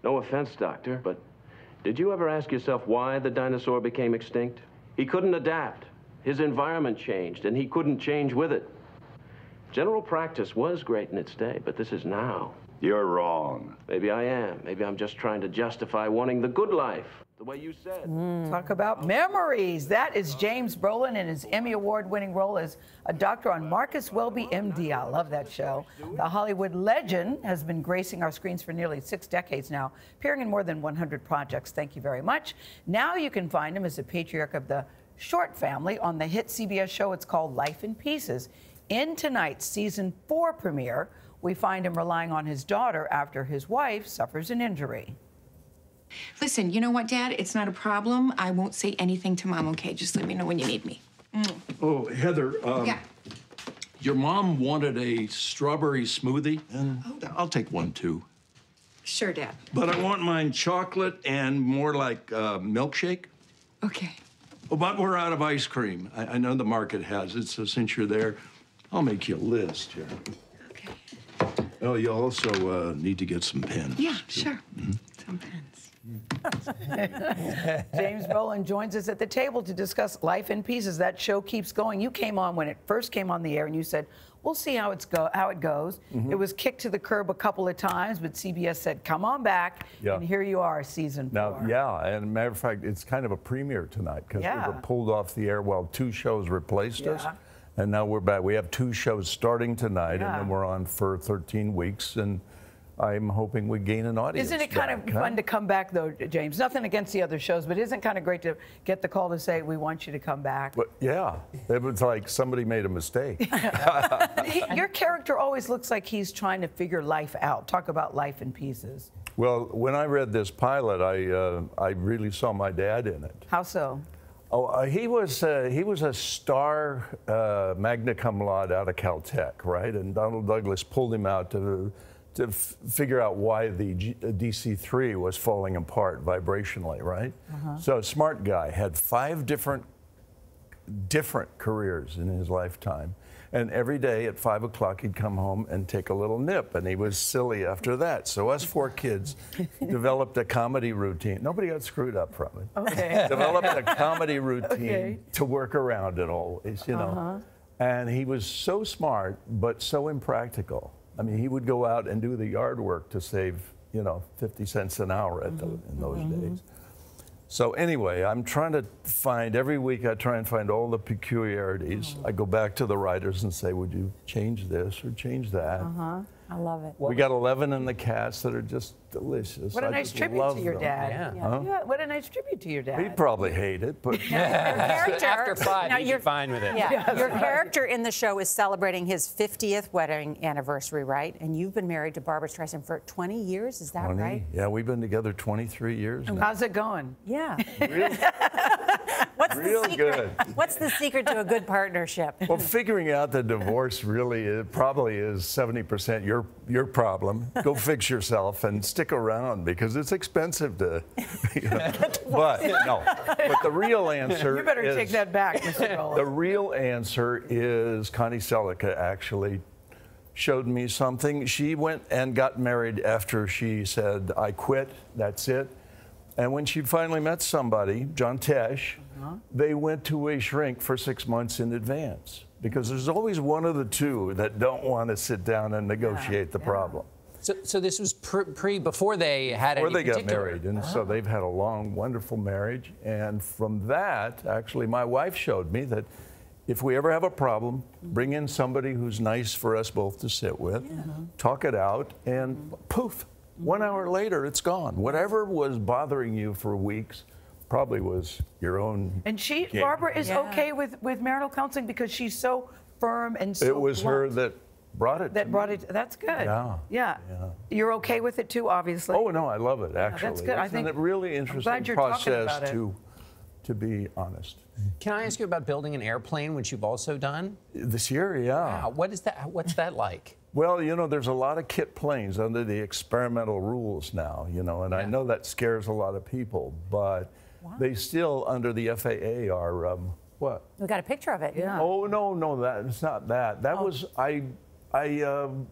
No offense, Doctor, but did you ever ask yourself why the dinosaur became extinct? He couldn't adapt. His environment changed, and he couldn't change with it. General practice was great in its day, but this is now. You're wrong. Maybe I am. Maybe I'm just trying to justify wanting the good life, the way you said. Talk about memories. That is James Brolin in his Emmy Award-winning role as a doctor on Marcus Welby, MD. I love that show. The Hollywood legend has been gracing our screens for nearly 6 decades now, appearing in more than 100 projects. Thank you very much. Now you can find him as the patriarch of the Short family on the hit CBS show. It's called Life in Pieces. In tonight's season 4 premiere, we find him relying on his daughter after his wife suffers an injury. Listen, you know what, Dad? It's not a problem. I won't say anything to Mom, okay? Just let me know when you need me. Oh, Heather, yeah. Your mom wanted a strawberry smoothie, and I'll take one, too. Sure, Dad. But I want mine chocolate and more like milkshake. Okay. Oh, but we're out of ice cream. I know the market has it, so since you're there, I'll make you a list here. Okay. Oh, you also need to get some pens. Yeah, sure. Some pens. James Brolin joins us at the table to discuss Life in Pieces. That show keeps going. You came on when it first came on the air, and you said, we'll see how it goes. It was kicked to the curb a couple of times, but CBS said, come on back, and here you are, season 4. Now, yeah, and matter of fact, it's kind of a premiere tonight because we were pulled off the air while 2 shows replaced us, and now we're back. We have 2 shows starting tonight, and then we're on for 13 weeks, and I'm hoping we gain an audience. Isn't it kind of fun to come back, though, James? Nothing against the other shows, but isn't it kind of great to get the call to say, we want you to come back? But, yeah, it was like somebody made a mistake. Your character always looks like he's trying to figure life out. Talk about Life in Pieces. Well, when I read this pilot, I really saw my dad in it. How so? Oh, he was a star magna cum laude out of Caltech, right? And Donald Douglas pulled him out to figure out why the DC-3 was falling apart vibrationally, right? So a smart guy, had 5 different careers in his lifetime. And every day at 5 o'clock, he'd come home and take a little nip, and he was silly after that. So us 4 kids developed a comedy routine. Nobody got screwed up from it. Okay. Developed a comedy routine to work around it always, you know. And he was so smart, but so impractical. I mean, he would go out and do the yard work to save, you know, 50 cents an hour in those days. So anyway, I'm trying to find, every week I try and find all the peculiarities. I go back to the writers and say, would you change this or change that? I love it. We got 11 in the cast that are just delicious. What a nice tribute to your dad. Yeah, what a nice tribute to your dad. He'd probably hate it, but... After 5, he'd be fine with it. Yeah. Your character in the show is celebrating his 50th wedding anniversary, right? And you've been married to Barbra Streisand for 20 years, is that right? Yeah, we've been together 23 years now. How's it going? Yeah. Real good. What's the secret to a good partnership? Well, figuring out the divorce really probably is 70% your problem. Go fix yourself and stick around because it's expensive to. You know. But the real answer. You better take that back, Mr. Brolin. The real answer is Connie Selica actually showed me something. She went and got married after she said, "I quit. That's it." And when she finally met somebody, John Tesh, they went to a shrink for 6 months in advance because there's always one of the two that don't want to sit down and negotiate the problem. So this was before they had any Before they got particular... married, and so they've had a long, wonderful marriage. And from that, actually, my wife showed me that if we ever have a problem, bring in somebody who's nice for us both to sit with, talk it out, and poof. 1 hour later, it's gone. Whatever was bothering you for weeks probably was your own. And Barbara is okay with marital counseling because she's so firm and so It was blunt. her that brought it. That's good. Yeah. You're okay with it too, obviously. Oh no, I love it actually. That's good. I think it's a really interesting process to be honest. Can I ask you about building an airplane, which you've also done? This year, yeah. Wow, what is that? What's that like? Well, you know, there's a lot of kit planes under the experimental rules now, you know, and I know that scares a lot of people, but they still, under the FAA, are, what? We got a picture of it. Oh, no, it's not that. That was, I I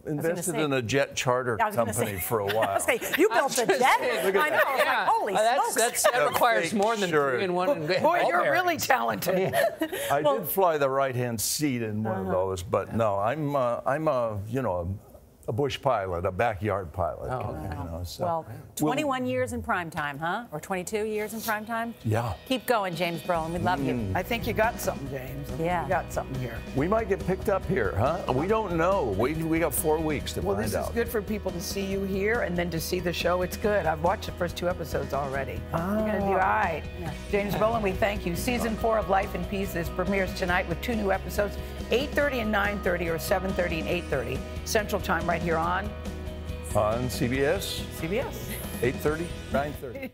invested in a jet charter company for a while. You built a jet? I know. I was like, holy smokes. That requires more than 3 in 1. Boy, you're really talented. I did fly the right-hand seat in one of those, but no, I'm a a bush pilot, a backyard pilot. Oh, okay. You know, so. Well, 21 years in prime time, huh? Or 22 years in prime time? Yeah. Keep going, James Brolin. We love you. I think you got something, James. Yeah. You got something here. We might get picked up here, huh? We don't know. We got 4 weeks to find out. Well, this is good for people to see you here and then to see the show. It's good. I've watched the first 2 episodes already. You're going to do all right. Yeah. James Brolin, we thank you. Season 4 of Life in Pieces premieres tonight with 2 new episodes, 8:30 and 9:30 or 7:30 and 8:30 Central Time right here on CBS. CBS. 8:30, 9:30.